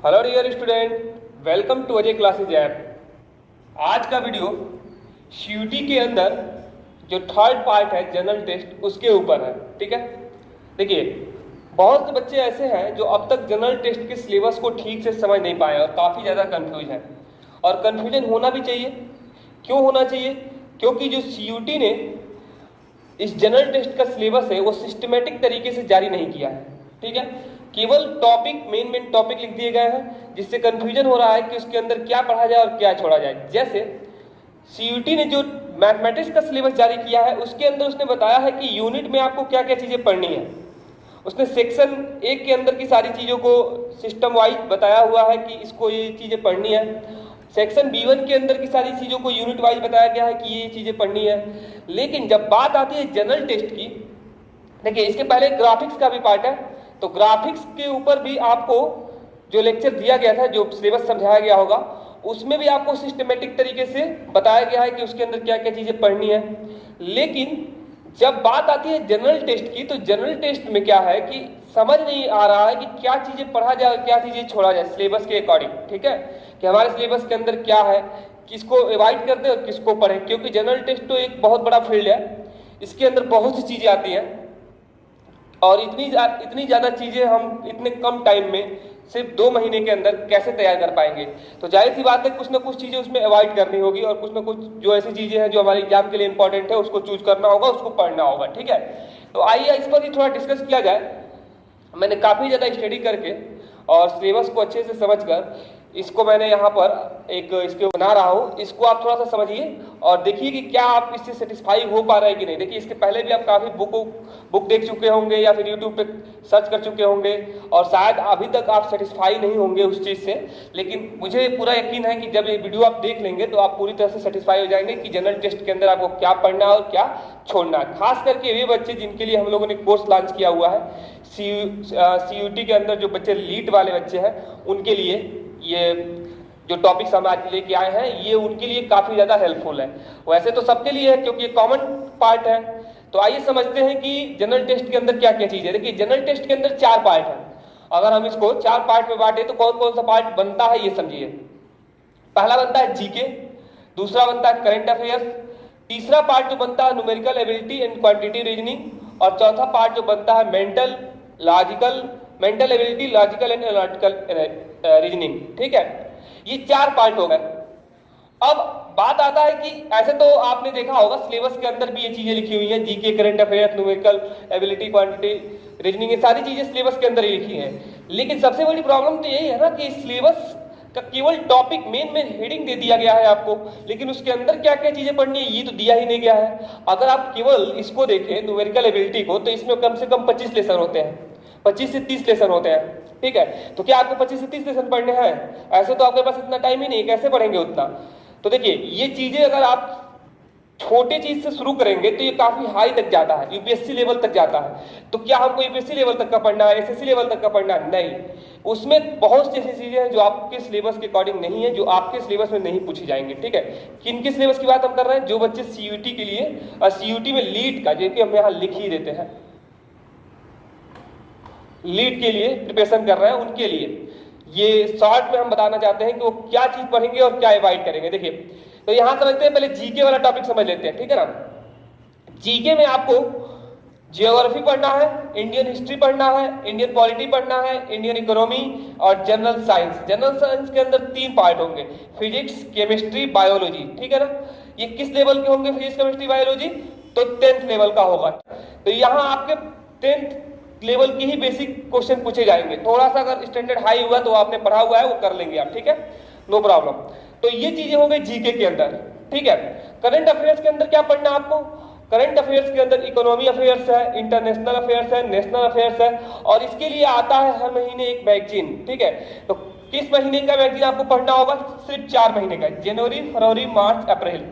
Hello dear student, welcome to Ajay classes app. आज का video CUT के अंदर जो थर्ड पार्ट है जनरल टेस्ट उसके ऊपर है। ठीक है, देखिए बहुत से बच्चे ऐसे हैं जो अब तक जनरल टेस्ट के सिलेबस को ठीक से समझ नहीं पाए और काफ़ी ज़्यादा कंफ्यूज हैं। और कंफ्यूजन होना भी चाहिए। क्यों होना चाहिए? क्योंकि जो सीयूटी ने इस जनरल टेस्ट का सिलेबस है वो सिस्टमेटिक तरीके से जारी नहीं किया है। ठीक है, केवल टॉपिक मेन टॉपिक लिख दिए गए हैं, जिससे कंफ्यूजन हो रहा है कि उसके अंदर क्या पढ़ा जाए और क्या छोड़ा जाए। जैसे सीयूटी ने जो मैथमेटिक्स का सिलेबस जारी किया है उसके अंदर उसने बताया है कि यूनिट में आपको क्या क्या चीज़ें पढ़नी है। उसने सेक्शन 1 के अंदर की सारी चीज़ों को सिस्टम वाइज बताया हुआ है कि इसको ये चीज़ें पढ़नी है। सेक्शन B1 के अंदर की सारी चीज़ों को यूनिट वाइज बताया गया है कि ये चीज़ें पढ़नी है। लेकिन जब बात आती है जनरल टेस्ट की, देखिए इसके पहले ग्राफिक्स का भी पार्ट है, तो ग्राफिक्स के ऊपर भी आपको जो लेक्चर दिया गया था, जो सिलेबस समझाया गया होगा, उसमें भी आपको सिस्टमेटिक तरीके से बताया गया है कि उसके अंदर क्या क्या चीज़ें पढ़नी है। लेकिन जब बात आती है जनरल टेस्ट की, तो जनरल टेस्ट में क्या है कि समझ नहीं आ रहा है कि क्या चीज़ें पढ़ा जाए और क्या चीज़ें छोड़ा जाए सिलेबस के अकॉर्डिंग। ठीक है, कि हमारे सिलेबस के अंदर क्या है, किसको अवॉइड कर दे और किसको पढ़े, क्योंकि जनरल टेस्ट तो एक बहुत बड़ा फील्ड है, इसके अंदर बहुत सी चीज़ें आती हैं और इतनी ज़्यादा चीज़ें हम इतने कम टाइम में सिर्फ 2 महीने के अंदर कैसे तैयार कर पाएंगे। तो जाहिर सी बात है कुछ ना कुछ चीज़ें उसमें अवॉइड करनी होगी और कुछ ना कुछ जो ऐसी चीज़ें हैं जो हमारे एग्जाम के लिए इंपॉर्टेंट है उसको चूज करना होगा, उसको पढ़ना होगा। ठीक है, तो आइए इस पर ही थोड़ा डिस्कस किया जाए। मैंने काफ़ी ज़्यादा स्टडी करके और सिलेबस को अच्छे से समझकर इसको मैंने यहाँ पर एक इसके बना रहा हूँ। इसको आप थोड़ा सा समझिए और देखिए कि क्या आप इससे सेटिस्फाई हो पा रहे हैं कि नहीं। देखिए इसके पहले भी आप काफ़ी बुक देख चुके होंगे या फिर यूट्यूब पे सर्च कर चुके होंगे और शायद अभी तक आप सेटिस्फाई नहीं होंगे उस चीज़ से। लेकिन मुझे पूरा यकीन है कि जब ये वीडियो आप देख लेंगे तो आप पूरी तरह से सेटिस्फाई हो जाएंगे कि जनरल टेस्ट के अंदर आपको क्या पढ़ना है और क्या छोड़ना है। खास करके वे बच्चे जिनके लिए हम लोगों ने कोर्स लॉन्च किया हुआ है सीयूटी के अंदर, जो बच्चे लीट वाले बच्चे हैं उनके लिए ये जो टॉपिक्स हम आज लेके आए हैं ये उनके लिए काफ़ी ज़्यादा हेल्पफुल है। वैसे तो सबके लिए है क्योंकि ये कॉमन पार्ट है। तो आइए समझते हैं कि जनरल टेस्ट के अंदर क्या क्या चीज़ है। देखिए जनरल टेस्ट के अंदर 4 पार्ट है। अगर हम इसको 4 पार्ट में बांटे तो कौन कौन सा पार्ट बनता है ये समझिए। पहला बनता है जीके, दूसरा बनता है करंट अफेयर्स, तीसरा पार्ट जो बनता है numerical ability and quantity reasoning और चौथा पार्ट जो बनता है mental ability, logical and analytical reasoning. ठीक है, ये 4 पार्ट हो गए। अब बात आता है कि ऐसे तो आपने देखा होगा सिलेबस के अंदर भी ये चीजें लिखी हुई हैं, GK, current affairs, numerical ability, quantity reasoning, ये सारी चीजें सिलेबस के अंदर ही लिखी हैं। लेकिन सबसे बड़ी प्रॉब्लम तो यही है ना कि सिलेबस का केवल टॉपिक मेन हेडिंग दे दिया गया है आपको, लेकिन उसके अंदर क्या क्या चीजें पढ़नी है ये तो दिया ही नहीं गया है। अगर आप केवल इसको देखें न्यूमेरिकल एबिलिटी को, तो इसमें कम से कम 25 लेसन होते हैं, 25 से 30 लेसन होते हैं। ठीक है, तो क्या आपको 25 से 30 लेसन पढ़ने हैं? ऐसे तो आपके पास इतना टाइम ही नहीं, कैसे पढ़ेंगे उतना? तो देखिए ये चीजें अगर आप छोटे चीज से शुरू करेंगे तो ये काफी हाई तक जाता है, यूपीएससी लेवल तक जाता है। तो क्या हमको यूपीएससी लेवल तक का पढ़ना है, एसएससी लेवल तक का पढ़ना है? नहीं, उसमें बहुत सी ऐसी चीजें हैं जो आपके सिलेबस के अकॉर्डिंग नहीं है, जो आपके सिलेबस में नहीं पूछी जाएंगी। ठीक है, किन के सिलेबस की बात हम कर रहे हैं? जो बच्चे सीयूटी के लिए और सीयूटी में लीड का, जो कि हम यहाँ लिख ही देते हैं, लीड के लिए प्रिपरेशन कर रहे हैं उनके लिए ये शॉर्ट में हम बताना चाहते हैं कि वो क्या चीज पढ़ेंगे और क्या अवॉइड करेंगे। देखिए तो यहां समझते हैं, पहले जीके वाला टॉपिक समझ लेते हैं। ठीक है ना, जीके में आपको जियोग्राफी पढ़ना है, इंडियन हिस्ट्री पढ़ना है, इंडियन पॉलिटी पढ़ना है, इंडियन इकोनॉमी और जनरल साइंस। जनरल साइंस के अंदर 3 पार्ट होंगे, फिजिक्स, केमिस्ट्री, बायोलॉजी। ठीक है ना, ये किस लेवल के होंगे? फिजिक्स, केमिस्ट्री, बायोलॉजी तो 10th लेवल का होगा। तो यहाँ आपके 10th लेवल की ही बेसिक क्वेश्चन पूछे जाएंगे। थोड़ा सा अगर स्टैंडर्ड हाई हुआ तो आपने पढ़ा हुआ है वो कर लेंगे आप। ठीक है, नो प्रॉब्लम। तो ये चीजें हो गई जीके के अंदर। ठीक है, करंट अफेयर्स के अंदर क्या पढ़ना है आपको? करंट अफेयर्स के अंदर इकोनॉमी अफेयर्स है, इंटरनेशनल अफेयर्स है, नेशनल अफेयर्स है और इसके लिए आता है हर महीने एक मैगजीन। ठीक है, तो किस महीने का मैगजीन आपको पढ़ना होगा? सिर्फ 4 महीने का, जनवरी, फरवरी, मार्च, अप्रैल।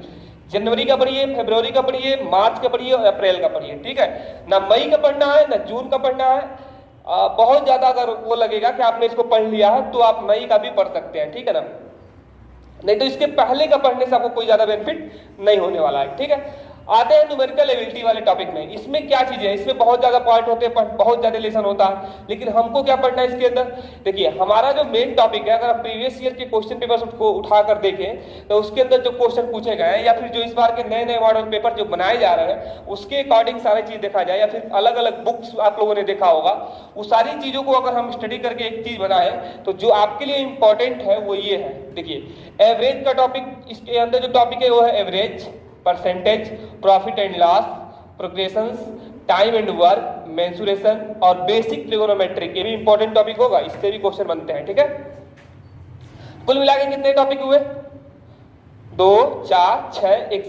जनवरी का पढ़िए, फरवरी का पढ़िए, मार्च का पढ़िए और अप्रैल का पढ़िए। ठीक है ना, मई का पढ़ना है ना जून का पढ़ना है। बहुत ज्यादा अगर वो लगेगा कि आपने इसको पढ़ लिया है तो आप मई का भी पढ़ सकते हैं। ठीक है ना, नहीं तो इसके पहले का पढ़ने से आपको कोई ज्यादा बेनिफिट नहीं होने वाला है। ठीक है, आते हैं न्यूमेरिकल एबिलिटी वाले टॉपिक में। इसमें क्या चीज है, इसमें बहुत ज्यादा पॉइंट होते हैं, बहुत ज्यादा लेसन होता है, लेकिन हमको क्या पढ़ना है इसके अंदर। देखिए हमारा जो मेन टॉपिक है, अगर आप प्रीवियस ईयर के क्वेश्चन पेपर को उठाकर देखें तो उसके अंदर जो क्वेश्चन पूछे गए हैं या फिर जो इस बार के नए नए मॉडल पेपर जो बनाए जा रहे हैं उसके अकॉर्डिंग सारी चीज देखा जाए, या फिर अलग अलग बुक्स आप लोगों ने देखा होगा, वो सारी चीजों को अगर हम स्टडी करके एक चीज बनाए तो जो आपके लिए इंपॉर्टेंट है वो ये है। देखिए एवरेज का टॉपिक, इसके अंदर जो टॉपिक है वो है average, percentage, profit and loss, progressions, time and work, mensuration और बेसिक ट्रिगोनोमेट्रिक। ये भी इंपॉर्टेंट टॉपिक होगा, इससे भी क्वेश्चन बनते हैं। ठीक है, कुल मिला के कितने टॉपिक हुए, 2 4 6 1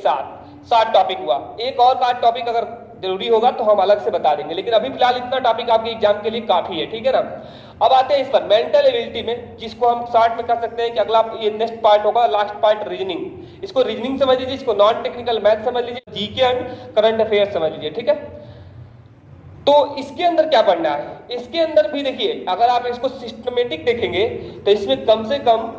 7 टॉपिक हुआ। एक और 5 टॉपिक अगर जरूरी होगा तो हम अलग से बता देंगे, लेकिन अभी फिलहाल इतना टॉपिक आपके एग्जाम के लिए काफी है। ठीक है ना। अब आते हैं इस पर मेंटल एबिलिटी में, जिसको हम शॉर्ट में कह सकते हैं कि अगला ये नेक्स्ट पार्ट होगा, लास्ट पार्ट रीजनिंग। इसको रीजनिंग समझ लीजिए, इसको नॉन टेक्निकल मैथ समझ लीजिए, जीके एंड करंट अफेयर समझ लीजिए। ठीक है, तो इसके अंदर क्या पढ़ना है, इसके अंदर भी देखिए अगर आप इसको सिस्टमेटिक देखेंगे तो इसमें कम से कम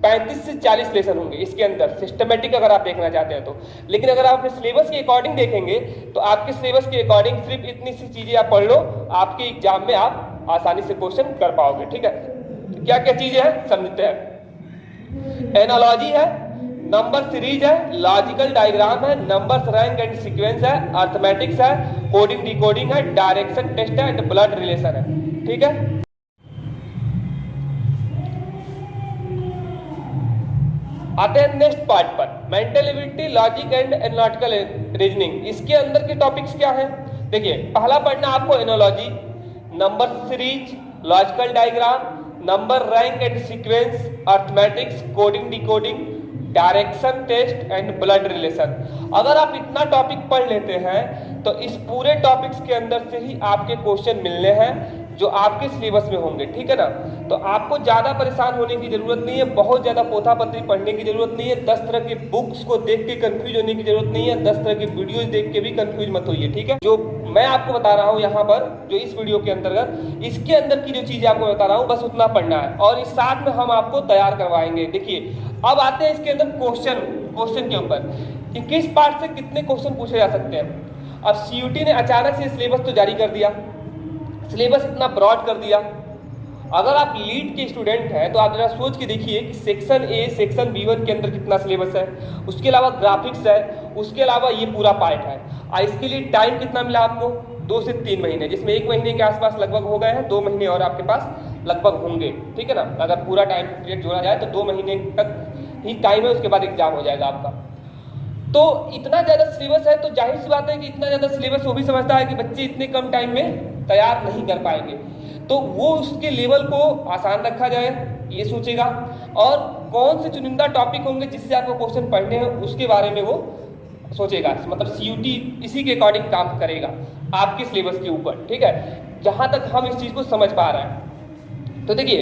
35 से 40 लेसन होंगे इसके अंदर, सिस्टमेटिक अगर आप देखना चाहते हैं तो। लेकिन अगर आप अपने सिलेबस के अकॉर्डिंग देखेंगे तो आपके सिलेबस के अकॉर्डिंग सिर्फ इतनी सी चीजें आप पढ़ लो, आपके एग्जाम में आप आसानी से क्वेश्चन कर पाओगे। ठीक है, तो क्या क्या चीजें हैं समझते हैं। एनालॉजी है, नंबर सीरीज है, लॉजिकल डायग्राम है, नंबर्स रैंक एंड सीक्वेंस है, अर्थमेटिक्स है, कोडिंग डिकोडिंग है, डायरेक्शन टेस्ट है एंड ब्लड रिलेशन है। ठीक है, आते हैं नेक्स्ट पार्ट पर, mental ability, logic and analytical reasoning. इसके अंदर के टॉपिक्स क्या हैं, देखिए पहला पढ़ना आपको analogy, number series, logical diagram, number rank and sequence, arithmetics, coding decoding, direction test and blood relation. अगर आप इतना टॉपिक पढ़ लेते हैं तो इस पूरे टॉपिक्स के अंदर से ही आपके क्वेश्चन मिलने हैं जो आपके सिलेबस में होंगे। ठीक है ना, तो आपको ज्यादा परेशान होने की जरूरत नहीं है, बहुत ज्यादा पोथा पत्री पढ़ने की जरूरत नहीं है, 10 तरह के बुक्स को देख के कंफ्यूज होने की जरूरत नहीं है, 10 तरह की वीडियोस देख के भी कंफ्यूज मत होइए। ठीक है, जो मैं आपको बता रहा हूँ यहाँ पर, जो इस वीडियो के अंतर्गत इसके अंदर की जो चीजें आपको बता रहा हूँ बस उतना पढ़ना है, और इस साथ में हम आपको तैयार करवाएंगे। देखिए अब आते हैं इसके अंदर क्वेश्चन के ऊपर कि किस पार्ट से कितने क्वेश्चन पूछे जा सकते हैं। अब सीयूटी ने अचानक से सिलेबस तो जारी कर दिया, सिलेबस इतना ब्रॉड कर दिया। अगर आप लीड के स्टूडेंट हैं तो आप जरा सोच के देखिए कि सेक्शन ए सेक्शन B1 के अंदर कितना सिलेबस है, उसके अलावा ग्राफिक्स है, उसके अलावा ये पूरा पार्ट है। और इसके लिए टाइम कितना मिला आपको, 2 से 3 महीने, जिसमें 1 महीने के आसपास लगभग हो गए हैं, 2 महीने और आपके पास लगभग होंगे। ठीक है ना, अगर पूरा टाइम पीरियड जोड़ा जाए तो 2 महीने तक ही टाइम है, उसके बाद एग्जाम हो जाएगा आपका। तो इतना ज्यादा सिलेबस है तो जाहिर सी बात है कि इतना ज्यादा सिलेबस वो भी समझता है कि बच्चे इतने कम टाइम में तैयार नहीं कर पाएंगे, तो वो उसके लेवल को आसान रखा जाए ये सोचेगा, और कौन से चुनिंदा टॉपिक होंगे जिससे आपको क्वेश्चन पढ़ने हैं उसके बारे में वो सोचेगा। मतलब सीयूटी इसी के अकॉर्डिंग काम करेगा आपके सिलेबस के ऊपर। ठीक है, जहां तक हम इस चीज को समझ पा रहे हैं। तो देखिए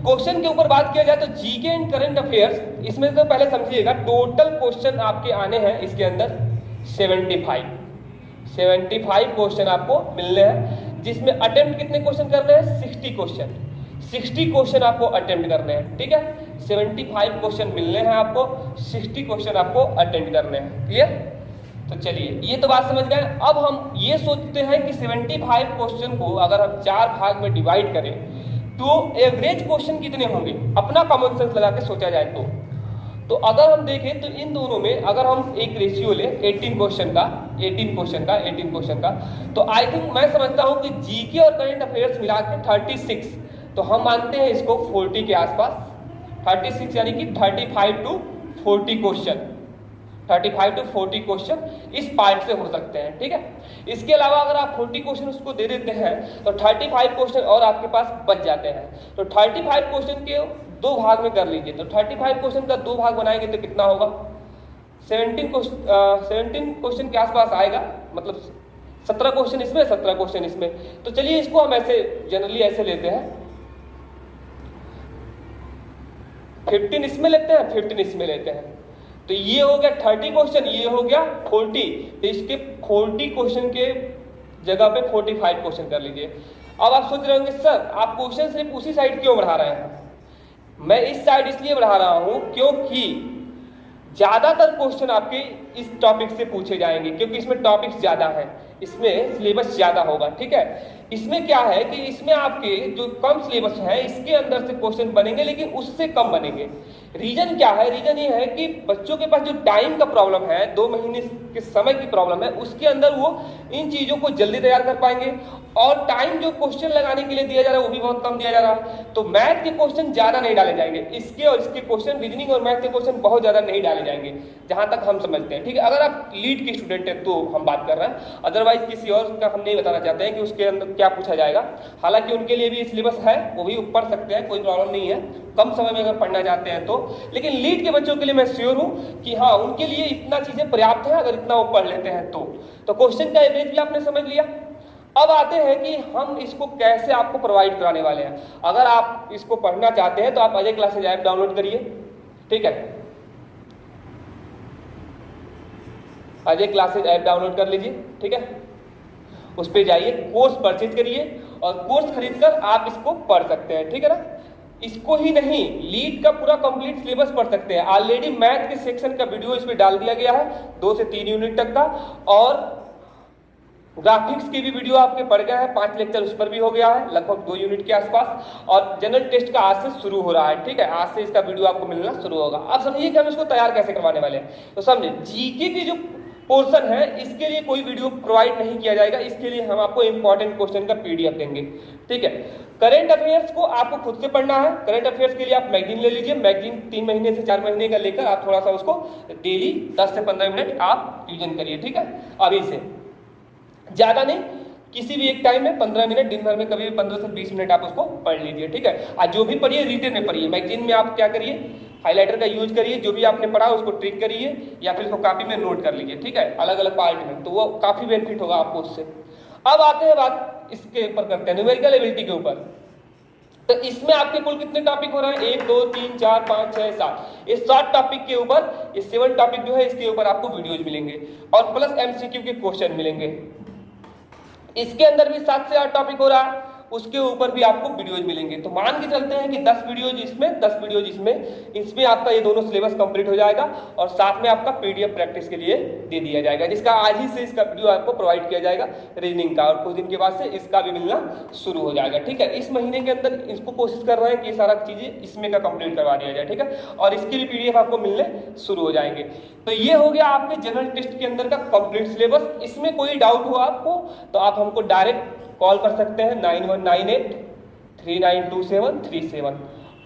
क्वेश्चन के ऊपर बात किया जाए तो जीके एंड करंट अफेयर्स, इसमें तो पहले समझिएगा टोटल क्वेश्चन आपके आने हैं इसके अंदर 75 क्वेश्चन आपको मिलने हैं, जिसमें अटेम्प्ट कितने क्वेश्चन करने हैं, 60 क्वेश्चन आपको अटेम्प्ट करने हैं। ठीक है, 75 क्वेश्चन मिलने हैं आपको, 60 क्वेश्चन आपको अटेम्प्ट करने हैं। क्लियर, तो चलिए ये तो बात समझ गए। अब हम ये सोचते हैं कि 75 क्वेश्चन को अगर हम 4 भाग में डिवाइड करें तो एवरेज क्वेश्चन कितने होंगे, अपना कॉमन सेंस लगा के सोचा जाए तो अगर हम देखें तो इन दोनों में अगर हम एक रेशियो ले 18 क्वेश्चन का, तो आई थिंक मैं समझता हूं कि जीके और करंट अफेयर्स मिला के 36, तो हम मानते हैं इसको 40 के आसपास, 36 यानी कि 35 to 40 क्वेश्चन इस पार्ट से हो सकते हैं। ठीक है, इसके अलावा अगर आप 40 क्वेश्चन उसको दे देते हैं तो 35 क्वेश्चन और आपके पास बच जाते हैं। तो 35 क्वेश्चन के 2 भाग में कर लीजिए, तो 35 क्वेश्चन का 2 भाग बनाएंगे तो कितना होगा, 17 क्वेश्चन के आसपास आएगा, मतलब 17 क्वेश्चन इसमें 17 क्वेश्चन इसमें। तो चलिए इसको हम ऐसे जनरली ऐसे लेते हैं, 15 इसमें लेते हैं, 15 इसमें लेते हैं, तो ये हो गया 30 क्वेश्चन, ये हो गया 40, तो इसके 40 क्वेश्चन के जगह पे 45 क्वेश्चन कर लीजिए। अब आप सोच रहे होंगे सर आप क्वेश्चन सिर्फ उसी साइड क्यों बढ़ा रहे हैं, मैं इस साइड इसलिए बढ़ा रहा हूं क्योंकि ज्यादातर क्वेश्चन आपके इस टॉपिक से पूछे जाएंगे क्योंकि इसमें टॉपिक्स ज्यादा है, इसमें सिलेबस ज्यादा होगा। ठीक है, इसमें क्या है कि इसमें आपके जो कम सिलेबस है इसके अंदर से क्वेश्चन बनेंगे लेकिन उससे कम बनेंगे। रीजन क्या है? रीजन ये है कि बच्चों के पास जो टाइम का प्रॉब्लम है, 2 महीने के समय की प्रॉब्लम है, उसके अंदर वो इन चीजों को जल्दी तैयार कर पाएंगे और टाइम जो क्वेश्चन लगाने के लिए दिया जा रहा है वो भी बहुत कम दिया जा रहा है। तो मैथ के क्वेश्चन ज्यादा नहीं डाले जाएंगे, इसके और इसके क्वेश्चन, रीजनिंग और मैथ के क्वेश्चन बहुत ज्यादा नहीं डाले जाएंगे जहां तक हम समझते हैं। ठीक है, अगर आप लीड के स्टूडेंट हैं तो हम बात कर रहे हैं, अदरवाइज किसी और का हम नहीं बताना चाहते हैं कि उसके अंदर क्या पूछा जाएगा। हालांकि उनके लिए भी सिलेबस है, वो भी पढ़ सकते हैं, कोई प्रॉब्लम नहीं है कम समय में अगर पढ़ना चाहते हैं तो। लेकिन लीड के बच्चों के लिए मैं श्योर हूं कि हाँ, उनके लिए इतना चीजें पर्याप्त है अगर इतना वो पढ़ लेते हैं तो क्वेश्चन का एवरेज भी आपने समझ लिया। अब आते हैं कि हम इसको कैसे आपको प्रोवाइड कराने वाले हैं। अगर आप इसको पढ़ना चाहते हैं तो आप अजय क्लासेज ऐप डाउनलोड करिए। ठीक है, अजय क्लासेज ऐप डाउनलोड कर लीजिए। ठीक है, उस पर जाइए, कोर्स परचेज करिए और कोर्स खरीदकर आप इसको पढ़ सकते हैं। ठीक है ना, इसको ही नहीं, लीड का पूरा कंप्लीट सिलेबस पढ़ सकते हैं। ऑलरेडी मैथ के सेक्शन का वीडियो इसमें डाल दिया गया है, 2 से 3 यूनिट तक का, और ग्राफिक्स की भी वीडियो आपके पड़ गया है, 5 लेक्चर उस पर भी हो गया है, लगभग 2 यूनिट के आसपास। और जनरल टेस्ट का आज से शुरू हो रहा है। ठीक है, आज से इसका वीडियो आपको मिलना शुरू होगा। अब समझिए कि हम इसको तैयार कैसे करवाने वाले हैं। तो समझिए, जीके की जो पोर्शन है इसके लिए कोई वीडियो प्रोवाइड नहीं किया जाएगा, इसके लिए हम आपको इंपॉर्टेंट क्वेश्चन का पीडीएफ देंगे। ठीक है, करंट अफेयर्स को आपको खुद से पढ़ना है। करंट अफेयर्स के लिए आप मैगजीन ले लीजिए, मैगजीन 3 महीने से 4 महीने का लेकर आप थोड़ा सा उसको डेली 10 से 15 मिनट आप रिवीजन करिए। ठीक है, अभी से ज्यादा नहीं, किसी भी एक टाइम में 15 मिनट, दिन भर में कभी भी 15 से 20 मिनट आप उसको पढ़ लीजिए। ठीक है, आज जो भी पढ़िए रिटेन में पढ़िए। मैगजीन में आप क्या करिए, हाइलाइटर का यूज करिए, जो भी आपने पढ़ा उसको ट्रिक करिए या फिर उसको कॉपी में नोट कर लीजिए। ठीक है, अलग अलग पार्ट में, तो वो काफी बेनिफिट होगा आपको उससे। अब आते हैं बात इसके ऊपर करते हैं, न्यूमेरिकल एबिलिटी के ऊपर। तो इसमें आपके कुल कितने टॉपिक हो रहे हैं? 1 2 3 4 5 6 7। इस 7 टॉपिक के ऊपर, ये 7 टॉपिक जो है इसके ऊपर आपको वीडियोज मिलेंगे और प्लस एमसीक्यू के क्वेश्चन मिलेंगे। इसके अंदर भी 7 से 8 टॉपिक हो रहा है, उसके ऊपर भी आपको वीडियोज मिलेंगे। तो मान के चलते हैं कि 10 वीडियोज इसमें, 10 वीडियोज इसमें आपका ये दोनों सिलेबस कंप्लीट हो जाएगा और साथ में आपका पीडीएफ प्रैक्टिस के लिए दे दिया जाएगा, जिसका आज ही से इसका वीडियो आपको प्रोवाइड किया जाएगा रीजनिंग का, और कुछ दिन के बाद से इसका भी मिलना शुरू हो जाएगा। ठीक है, इस महीने के अंदर इसको कोशिश कर रहे हैं कि ये सारा चीजें इसमें का कंप्लीट करवा दिया जाए। ठीक है, और इसके भी पीडीएफ आपको मिलने शुरू हो जाएंगे। तो ये हो गया आपके जनरल टेस्ट के अंदर का कंप्लीट सिलेबस। इसमें कोई डाउट हो आपको तो आप हमको डायरेक्ट कॉल कर सकते हैं 9198 392737,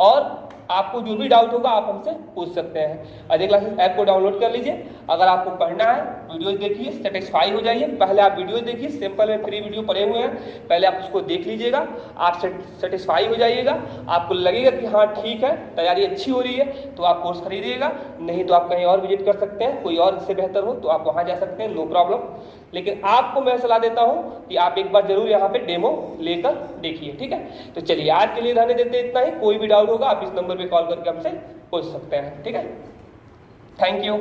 और आपको जो भी डाउट होगा आप हमसे पूछ सकते हैं। अजय क्लासेस ऐप को डाउनलोड कर लीजिए। अगर आपको पढ़ना है, वीडियोज देखिए, सेटिस्फाई हो जाइए। पहले आप वीडियोज देखिए, सिंपल में फ्री वीडियो पड़े हुए हैं, पहले आप उसको देख लीजिएगा, आप सेटिस्फाई हो जाइएगा। आपको लगेगा कि हाँ ठीक है, तैयारी अच्छी हो रही है, तो आप कोर्स खरीदिएगा। नहीं तो आप कहीं और विजिट कर सकते हैं, कोई और इससे बेहतर हो तो आप वहाँ जा सकते हैं, नो प्रॉब्लम। लेकिन आपको मैं सलाह देता हूँ कि आप एक बार जरूर यहाँ पे डेमो लेकर देखिए। ठीक है, तो चलिए आज के लिए रहने देते इतना ही। कोई भी डाउट होगा आप इस नंबर पे कॉल करके हमसे पूछ सकते हैं। ठीक है, थैंक यू।